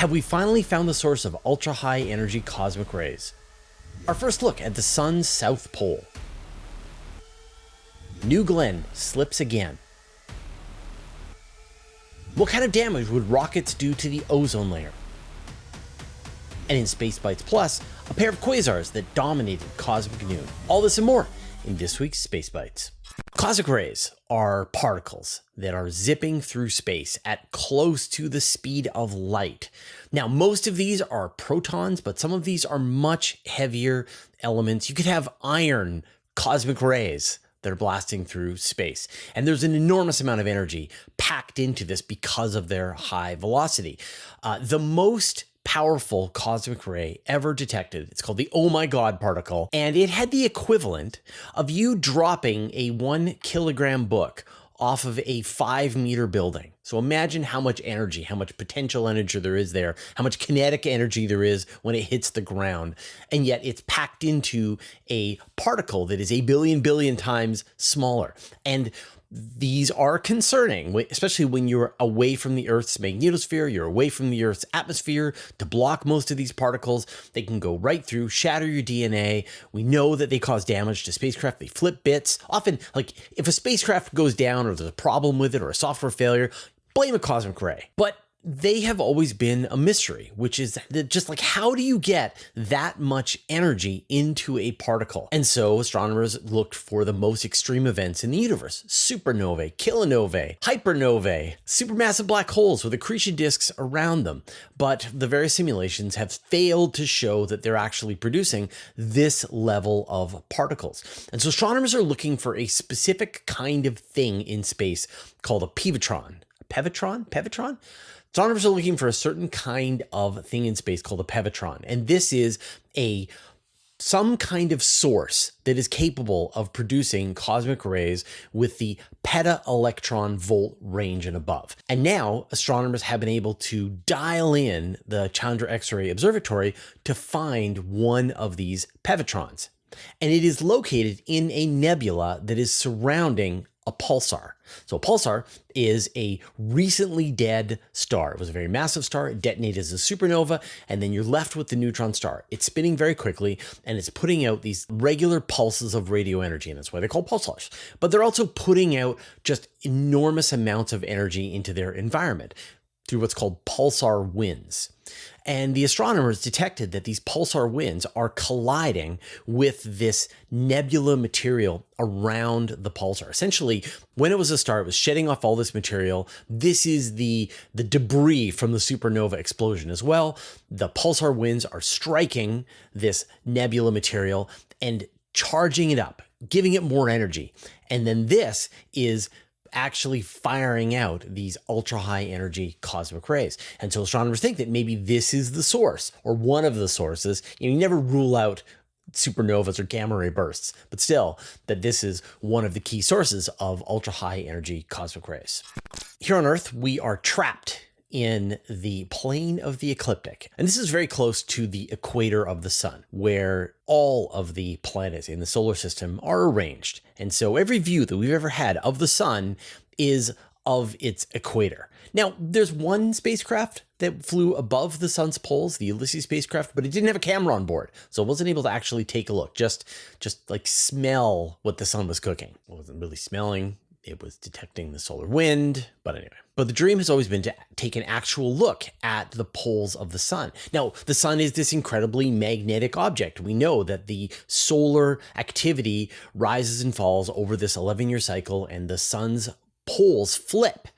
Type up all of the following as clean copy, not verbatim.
Have we finally found the source of ultra-high energy cosmic rays? Our first look at the sun's south pole. New Glenn slips again. What kind of damage would rockets do to the ozone layer? And in Space Bites Plus, a pair of quasars that dominated cosmic noon. All this and more in this week's Space Bites. Cosmic rays are particles that are zipping through space at close to the speed of light. Now, most of these are protons, but some of these are much heavier elements. You could have iron cosmic rays that are blasting through space. And there's an enormous amount of energy packed into this because of their high velocity. The most powerful cosmic ray ever detected, it's called the Oh My God particle, and it had the equivalent of you dropping a 1 kilogram book off of a 5-meter building. So imagine how much energy, how much potential energy there is there, how much kinetic energy there is when it hits the ground. And yet it's packed into a particle that is a billion times smaller. And these are concerning, especially when you're away from the Earth's magnetosphere, you're away from the Earth's atmosphere. To block most of these particles, they can go right through, shatter your DNA. We know that they cause damage to spacecraft. They flip bits. Often, like if a spacecraft goes down or there's a problem with it or a software failure, blame a cosmic ray. But they have always been a mystery, which is just like, how do you get that much energy into a particle? And so astronomers looked for the most extreme events in the universe: supernovae, kilonovae, hypernovae, supermassive black holes with accretion disks around them. But the various simulations have failed to show that they're actually producing this level of particles. And so astronomers are looking for a specific kind of thing in space called a pevotron. Pevotron? Astronomers are looking for a certain kind of thing in space called a pevotron. And this is some kind of source that is capable of producing cosmic rays with the peta-electron volt range and above. And now astronomers have been able to dial in the Chandra X-ray Observatory to find one of these pevotrons. And it is located in a nebula that is surrounding a pulsar. So a pulsar is a recently dead star. It was a very massive star. It detonated as a supernova, and then you're left with the neutron star. It's spinning very quickly, and it's putting out these regular pulses of radio energy, and that's why they're called pulsars. But they're also putting out just enormous amounts of energy into their environment through what's called pulsar winds. And the astronomers detected that these pulsar winds are colliding with this nebula material around the pulsar. Essentially, when it was a star, it was shedding off all this material. This is the debris from the supernova explosion as well. The pulsar winds are striking this nebula material and charging it up, giving it more energy. And then this is actually firing out these ultra high energy cosmic rays. And so astronomers think that maybe this is the source, or one of the sources. You never rule out supernovas or gamma ray bursts, but still that this is one of the key sources of ultra high energy cosmic rays. Here on Earth, we are trapped in the plane of the ecliptic. And this is very close to the equator of the sun, where all of the planets in the solar system are arranged. And so every view that we've ever had of the sun is of its equator. Now, there's one spacecraft that flew above the sun's poles, the Ulysses spacecraft, but it didn't have a camera on board. So it wasn't able to actually take a look, just like smell what the sun was cooking. It wasn't really smelling. It was detecting the solar wind, but anyway. But the dream has always been to take an actual look at the poles of the sun. Now, the sun is this incredibly magnetic object. We know that the solar activity rises and falls over this 11-year cycle, and the sun's poles flip.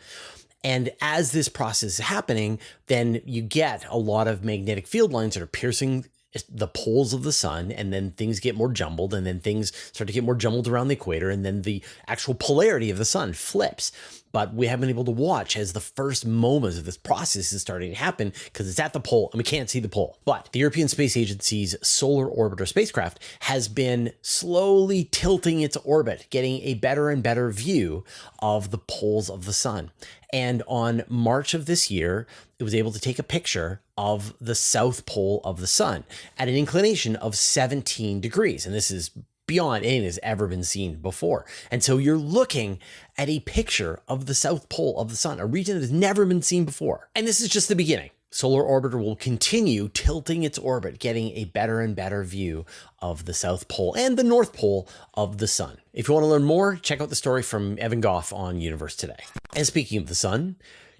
And as this process is happening, then you get a lot of magnetic field lines that are piercing the poles of the sun, and then things get more jumbled, and then things start to get more jumbled around the equator, and then the actual polarity of the sun flips. But we haven't been able to watch as the first moments of this process is starting to happen because it's at the pole and we can't see the pole. But the European Space Agency's Solar Orbiter spacecraft has been slowly tilting its orbit, getting a better and better view of the poles of the sun. And on March of this year, it was able to take a picture of the south pole of the sun at an inclination of 17 degrees. And this is beyond anything that's ever been seen before. And so you're looking at a picture of the south pole of the sun, a region that has never been seen before. And this is just the beginning. Solar Orbiter will continue tilting its orbit, getting a better and better view of the South Pole and the North Pole of the Sun. If you want to learn more, check out the story from Evan Goff on Universe Today. And speaking of the Sun,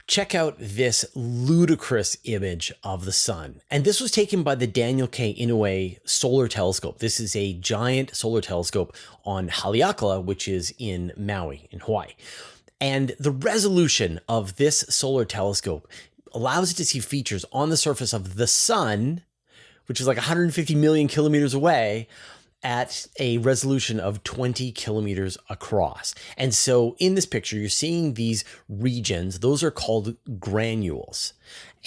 check out this ludicrous image of the Sun. And this was taken by the Daniel K. Inouye Solar Telescope. This is a giant solar telescope on Haleakala, which is in Maui, in Hawaii. And the resolution of this solar telescope allows it to see features on the surface of the Sun, which is like 150 million kilometers away, at a resolution of 20 kilometers across. And so in this picture, you're seeing these regions. Those are called granules.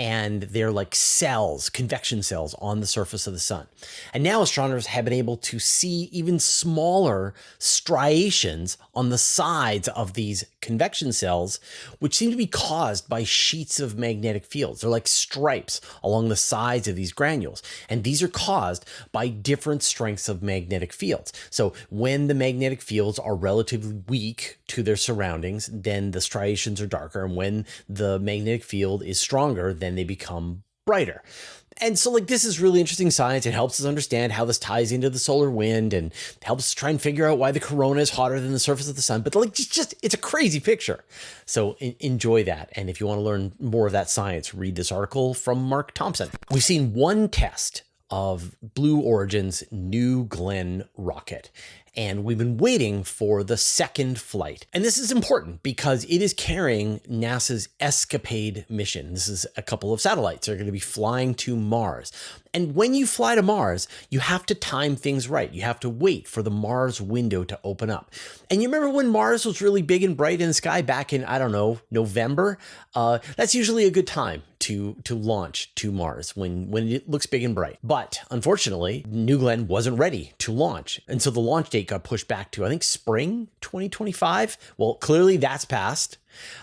And they're like cells, convection cells on the surface of the Sun. And now astronomers have been able to see even smaller striations on the sides of these convection cells, which seem to be caused by sheets of magnetic fields. They're like stripes along the sides of these granules. And these are caused by different strengths of magnetic fields. So when the magnetic fields are relatively weak to their surroundings, then the striations are darker. And when the magnetic field is stronger, then they become brighter. And so this is really interesting science. It helps us understand how this ties into the solar wind and helps us try and figure out why the corona is hotter than the surface of the Sun. But it's a crazy picture. So enjoy that. And if you want to learn more of that science, read this article from Mark Thompson. We've seen one test of Blue Origin's New Glenn rocket. And we've been waiting for the second flight. And this is important because it is carrying NASA's Escapade mission. This is a couple of satellites that are going to be flying to Mars. And when you fly to Mars, you have to time things right. You have to wait for the Mars window to open up. And you remember when Mars was really big and bright in the sky back in, I don't know, November? That's usually a good time to launch to Mars when it looks big and bright. But unfortunately, New Glenn wasn't ready to launch. And so the launch date got pushed back to, I think, spring 2025. Well, clearly that's passed.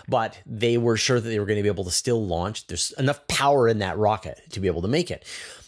But they were sure that they were going to be able to still launch. There's enough power in that rocket to be able to make it.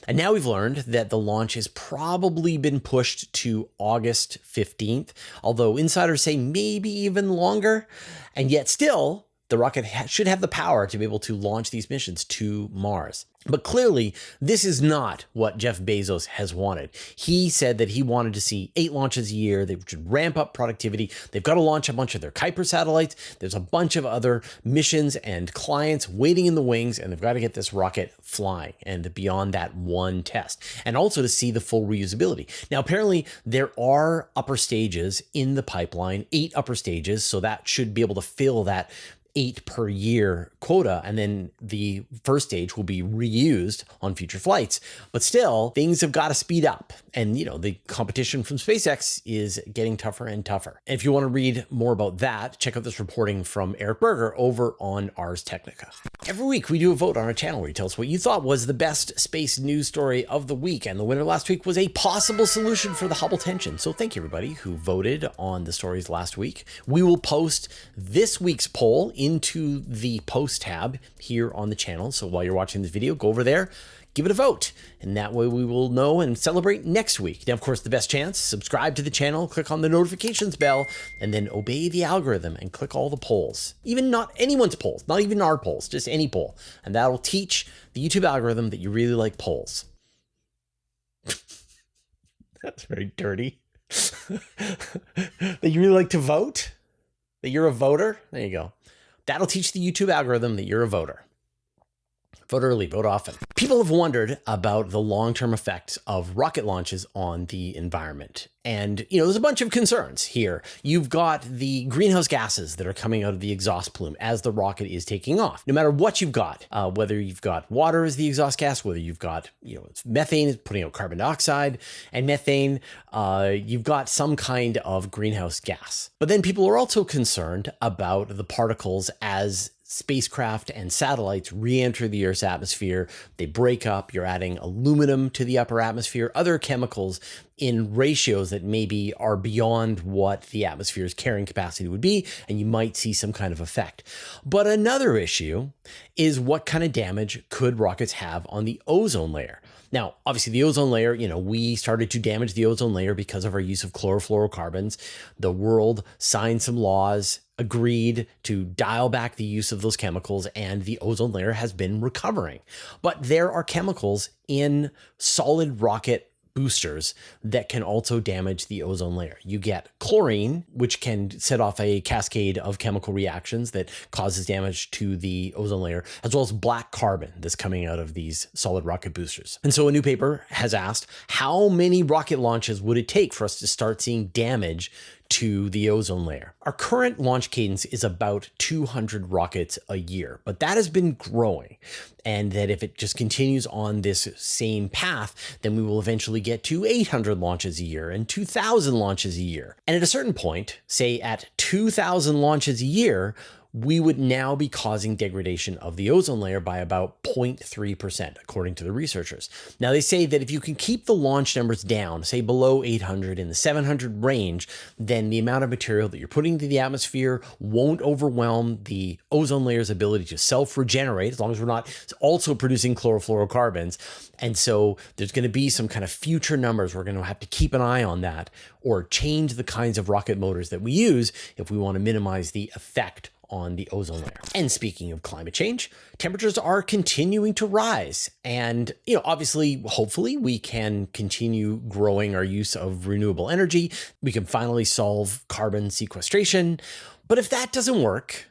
And now we've learned that the launch has probably been pushed to August 15th, although insiders say maybe even longer. And yet still, the rocket should have the power to be able to launch these missions to Mars. But clearly, this is not what Jeff Bezos has wanted. He said that he wanted to see 8 launches a year. They should ramp up productivity. They've got to launch a bunch of their Kuiper satellites. There's a bunch of other missions and clients waiting in the wings, and they've got to get this rocket flying and beyond that one test, and also to see the full reusability. Now, apparently, there are upper stages in the pipeline, 8 upper stages, so that should be able to fill that 8 per year quota, and then the first stage will be reused on future flights. But still, things have got to speed up. And, the competition from SpaceX is getting tougher and tougher. And if you want to read more about that, check out this reporting from Eric Berger over on Ars Technica. Every week, we do a vote on our channel where you tell us what you thought was the best space news story of the week. And the winner last week was a possible solution for the Hubble tension. So thank you, everybody who voted on the stories last week. We will post this week's poll into the post tab here on the channel. So while you're watching this video, go over there, give it a vote, and that way we will know and celebrate next week. Now, of course, the best chance, subscribe to the channel, click on the notifications bell, and then obey the algorithm and click all the polls. Even not anyone's polls, not even our polls, just any poll. And that'll teach the YouTube algorithm that you really like polls. That's very dirty. That you really like to vote? That you're a voter? There you go. That'll teach the YouTube algorithm that you're a voter. Vote early, vote often. People have wondered about the long-term effects of rocket launches on the environment. And, there's a bunch of concerns here. You've got the greenhouse gases that are coming out of the exhaust plume as the rocket is taking off. No matter what you've got, whether you've got water as the exhaust gas, whether you've got, methane putting out carbon dioxide and methane, you've got some kind of greenhouse gas. But then people are also concerned about the particles as spacecraft and satellites re-enter the Earth's atmosphere. They break up. You're adding aluminum to the upper atmosphere, other chemicals in ratios that maybe are beyond what the atmosphere's carrying capacity would be, and you might see some kind of effect. But another issue is what kind of damage could rockets have on the ozone layer? Now, obviously the ozone layer, we started to damage the ozone layer because of our use of chlorofluorocarbons. The world signed some laws agreed to dial back the use of those chemicals, and the ozone layer has been recovering. But there are chemicals in solid rocket boosters that can also damage the ozone layer. You get chlorine, which can set off a cascade of chemical reactions that causes damage to the ozone layer, as well as black carbon that's coming out of these solid rocket boosters. And so a new paper has asked, how many rocket launches would it take for us to start seeing damage to the ozone layer? Our current launch cadence is about 200 rockets a year, but that has been growing. And that if it just continues on this same path, then we will eventually get to 800 launches a year and 2,000 launches a year. And at a certain point, say at 2,000 launches a year, we would now be causing degradation of the ozone layer by about 0.3%, according to the researchers. Now, they say that if you can keep the launch numbers down, say below 800 in the 700 range, then the amount of material that you're putting into the atmosphere won't overwhelm the ozone layer's ability to self-regenerate, as long as we're not also producing chlorofluorocarbons. And so there's going to be some kind of future numbers. We're going to have to keep an eye on that, or change the kinds of rocket motors that we use if we want to minimize the effect on the ozone layer. And speaking of climate change, temperatures are continuing to rise. And, obviously, hopefully we can continue growing our use of renewable energy. We can finally solve carbon sequestration. But if that doesn't work,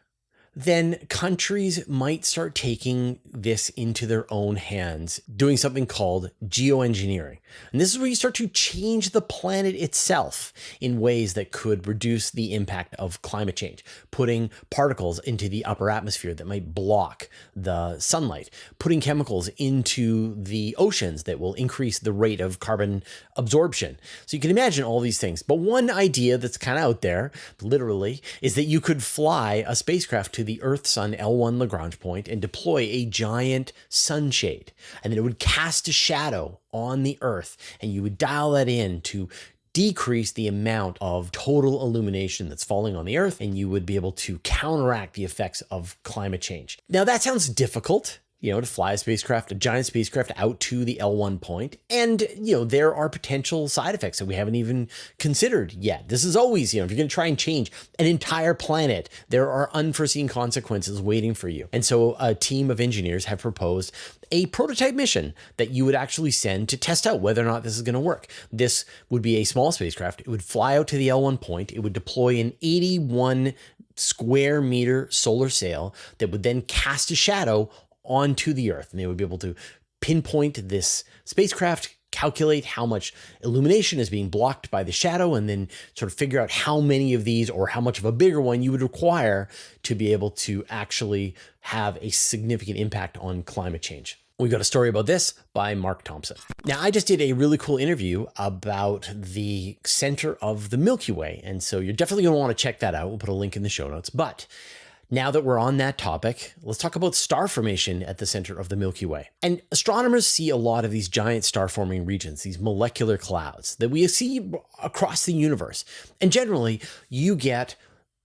then countries might start taking this into their own hands, doing something called geoengineering. And this is where you start to change the planet itself in ways that could reduce the impact of climate change, putting particles into the upper atmosphere that might block the sunlight, putting chemicals into the oceans that will increase the rate of carbon absorption. So you can imagine all these things. But one idea that's kind of out there, literally, is that you could fly a spacecraft to the Earth-Sun L1 Lagrange point and deploy a giant sunshade. And then it would cast a shadow on the Earth, and you would dial that in to decrease the amount of total illumination that's falling on the Earth, and you would be able to counteract the effects of climate change. Now, that sounds difficult, to fly a giant spacecraft out to the L1 point. And, there are potential side effects that we haven't even considered yet. This is always, if you're going to try and change an entire planet, there are unforeseen consequences waiting for you. And so a team of engineers have proposed a prototype mission that you would actually send to test out whether or not this is going to work. This would be a small spacecraft. It would fly out to the L1 point. It would deploy an 81 square meter solar sail that would then cast a shadow onto the Earth, and they would be able to pinpoint this spacecraft, calculate how much illumination is being blocked by the shadow, and then sort of figure out how many of these, or how much of a bigger one you would require to be able to actually have a significant impact on climate change. We got a story about this by Mark Thompson. Now, I just did a really cool interview about the center of the Milky Way, and so you're definitely going to want to check that out. We'll put a link in the show notes. But now that we're on that topic, let's talk about star formation at the center of the Milky Way. And astronomers see a lot of these giant star-forming regions, these molecular clouds that we see across the universe. And generally, you get,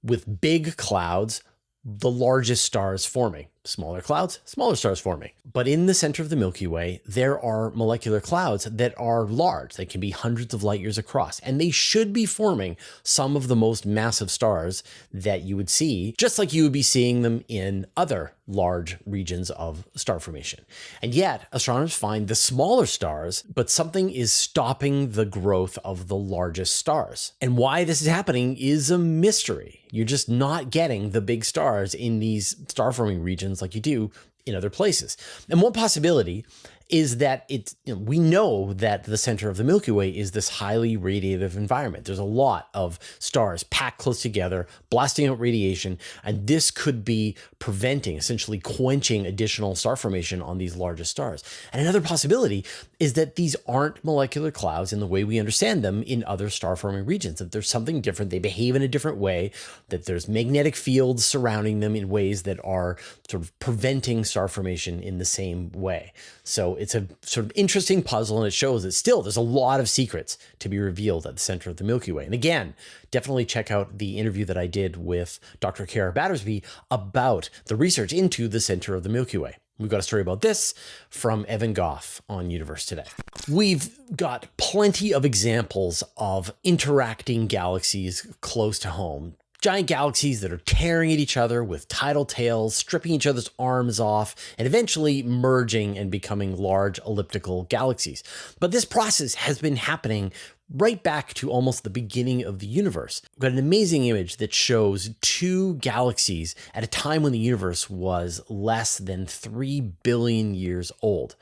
with big clouds, the largest stars forming. Smaller clouds, smaller stars forming. But in the center of the Milky Way, there are molecular clouds that are large. They can be hundreds of light years across, and they should be forming some of the most massive stars that you would see, just like you would be seeing them in other large regions of star formation. And yet, astronomers find the smaller stars, but something is stopping the growth of the largest stars. And why this is happening is a mystery. You're just not getting the big stars in these star-forming regions like you do in other places. And one possibility is that we know that the center of the Milky Way is this highly radiative environment. There's a lot of stars packed close together, blasting out radiation, and this could be preventing, essentially quenching additional star formation on these largest stars. And another possibility is that these aren't molecular clouds in the way we understand them in other star-forming regions, that there's something different, they behave in a different way, that there's magnetic fields surrounding them in ways that are sort of preventing star formation in the same way. So it's a sort of interesting puzzle, and it shows that still there's a lot of secrets to be revealed at the center of the Milky Way. And again, definitely check out the interview that I did with Dr. Kara Battersby about the research into the center of the Milky Way. We've got a story about this from Evan Goff on Universe Today. We've got plenty of examples of interacting galaxies close to home. Giant galaxies that are tearing at each other with tidal tails, stripping each other's arms off, and eventually merging and becoming large elliptical galaxies. But this process has been happening right back to almost the beginning of the universe. We've got an amazing image that shows two galaxies at a time when the universe was less than 3 billion years old.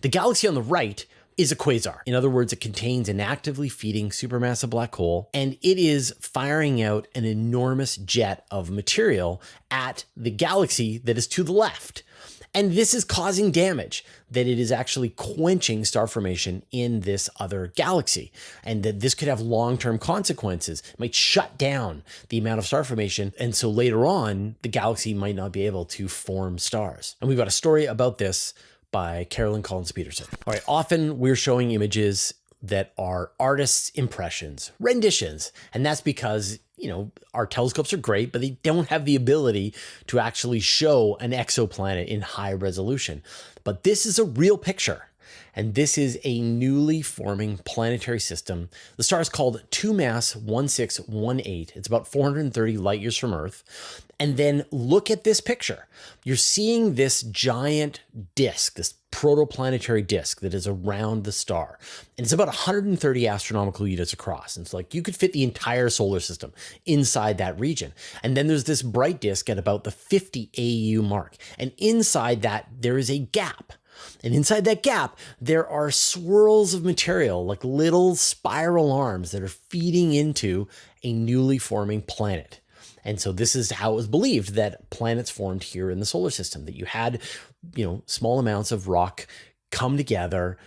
The galaxy on the right is a quasar. In other words, it contains an actively feeding supermassive black hole, and it is firing out an enormous jet of material at the galaxy that is to the left. And this is causing damage, that it is actually quenching star formation in this other galaxy, and that this could have long-term consequences. It might shut down the amount of star formation, and so later on, the galaxy might not be able to form stars. And we've got a story about this by Carolyn Collins Peterson. All right, often we're showing images that are artists' impressions, renditions, and that's because, you know, our telescopes are great, but they don't have the ability to actually show an exoplanet in high resolution. But this is a real picture, and this is a newly forming planetary system. The star is called 2MASS 1618. It's about 430 light years from Earth. And then look at this picture. You're seeing this giant disk, this protoplanetary disk that is around the star. And it's about 130 astronomical units across. And it's like you could fit the entire solar system inside that region. And then there's this bright disk at about the 50 AU mark. And inside that, there is a gap. And inside that gap, there are swirls of material, like little spiral arms that are feeding into a newly forming planet. And so this is how it was believed that planets formed here in the solar system, that you had, you know, small amounts of rock come together,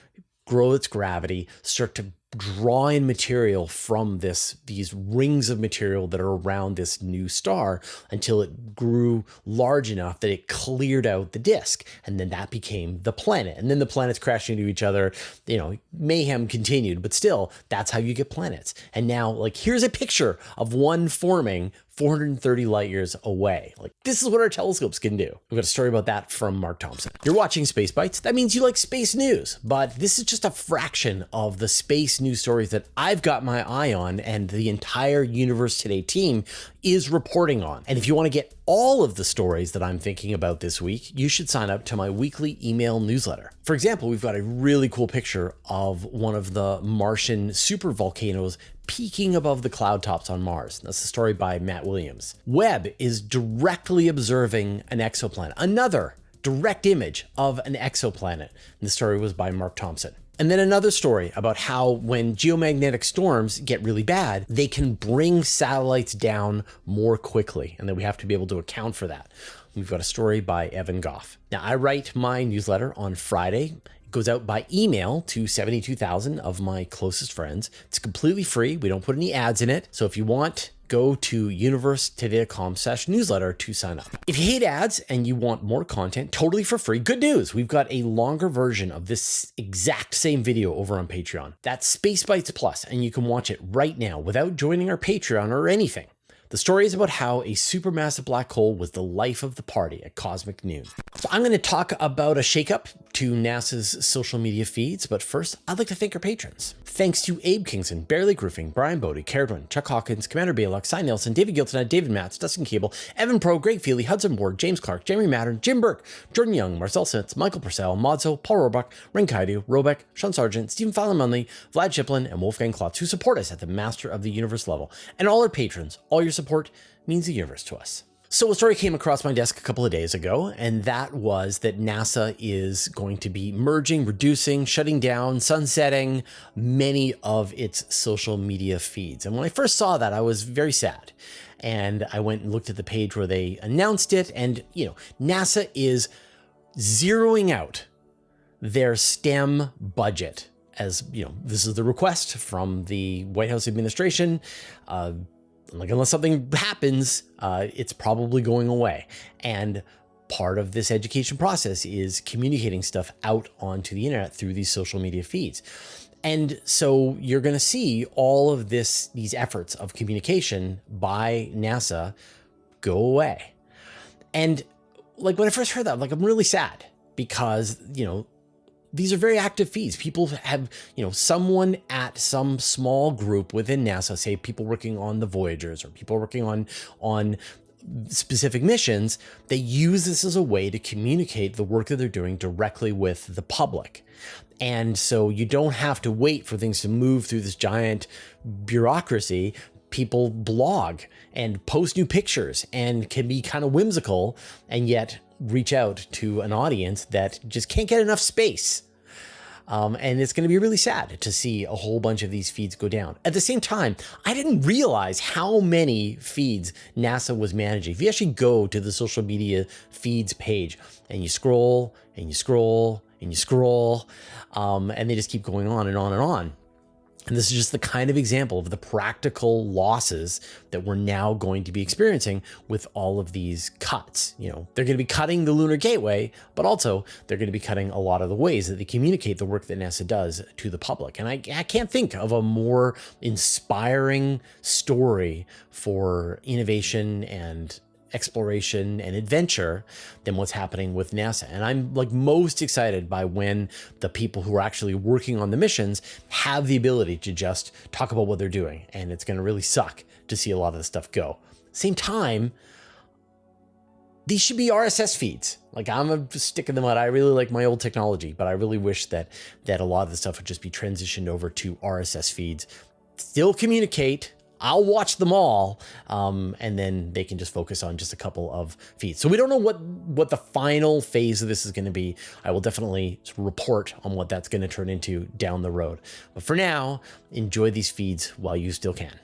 grow its gravity, start to draw in material from these rings of material that are around this new star until it grew large enough that it cleared out the disk. And then that became the planet. And then the planets crashed into each other, you know, mayhem continued, but still that's how you get planets. And now, like, here's a picture of one forming 430 light years away. Like, this is what our telescopes can do. We've got a story about that from Mark Thompson. You're watching Space Bites. That means you like space news, but this is just a fraction of the space news stories that I've got my eye on and the entire Universe Today team is reporting on. And if you want to get all of the stories that I'm thinking about this week, you should sign up to my weekly email newsletter. For example, we've got a really cool picture of one of the Martian supervolcanoes peaking above the cloud tops on Mars. That's the story by Matt Williams. Webb is directly observing an exoplanet, another direct image of an exoplanet. And the story was by Mark Thompson. And then another story about how when geomagnetic storms get really bad, they can bring satellites down more quickly, and that we have to be able to account for that. We've got a story by Evan Goff. Now, I write my newsletter on Friday. It goes out by email to 72,000 of my closest friends. It's completely free. We don't put any ads in it. So if you want, go to universetoday.com/newsletter to sign up. If you hate ads and you want more content totally for free, good news. We've got a longer version of this exact same video over on Patreon. That's Space Bites Plus, and you can watch it right now without joining our Patreon or anything. The story is about how a supermassive black hole was the life of the party at cosmic noon. So I'm going to talk about a shakeup to NASA's social media feeds, but first, I'd like to thank our patrons. Thanks to Abe Kingston, Barely Groofing, Brian Bodie, Caradwin, Chuck Hawkins, Commander Balak, Cy Nelson, David Gilton, David Matz, Dustin Cable, Evan Pro, Greg Feely, Hudson Ward, James Clark, Jeremy Mattern, Jim Burke, Jordan Young, Marcel Sitz, Michael Purcell, Modzo, Paul Roebuck, Ren Kaidu, Robeck, Sean Sargent, Stephen Fallon-Munley, Vlad Shiplin, and Wolfgang Klotz, who support us at the Master of the Universe level. And all our patrons, all your support means the universe to us. So a story came across my desk a couple of days ago, and that was that NASA is going to be merging, reducing, shutting down, sunsetting many of its social media feeds. And when I first saw that, I was very sad. And I went and looked at the page where they announced it, and, you know, NASA is zeroing out their STEM budget. As, you know, this is the request from the White House administration. Like, unless something happens, it's probably going away. And part of this education process is communicating stuff out onto the internet through these social media feeds. And so you're going to see all of these efforts of communication by NASA go away. And like, when I first heard that, like, I'm really sad because, you know, these are very active feeds. People have, someone at some small group within NASA, say people working on the Voyagers or people working on specific missions, they use this as a way to communicate the work that they're doing directly with the public. And so you don't have to wait for things to move through this giant bureaucracy. People blog and post new pictures and can be kind of whimsical and yet reach out to an audience that just can't get enough space. And it's going to be really sad to see a whole bunch of these feeds go down. At the same time, I didn't realize how many feeds NASA was managing. If you actually go to the social media feeds page and you scroll and you scroll and you scroll, and they just keep going on and on and on. And this is just the kind of example of the practical losses that we're now going to be experiencing with all of these cuts. They're going to be cutting the Lunar Gateway, but also they're going to be cutting a lot of the ways that they communicate the work that NASA does to the public. And I can't think of a more inspiring story for innovation and exploration and adventure than what's happening with NASA. And I'm most excited by when the people who are actually working on the missions have the ability to just talk about what they're doing. And it's going to really suck to see a lot of the stuff go. Same time, these should be RSS feeds. I'm a stick in the mud. I really like my old technology, but I really wish that a lot of the stuff would just be transitioned over to RSS feeds. Still communicate. I'll watch them all, and then they can just focus on just a couple of feeds. So we don't know what the final phase of this is going to be. I will definitely report on what that's going to turn into down the road. But for now, enjoy these feeds while you still can.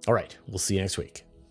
All right, we'll see you next week.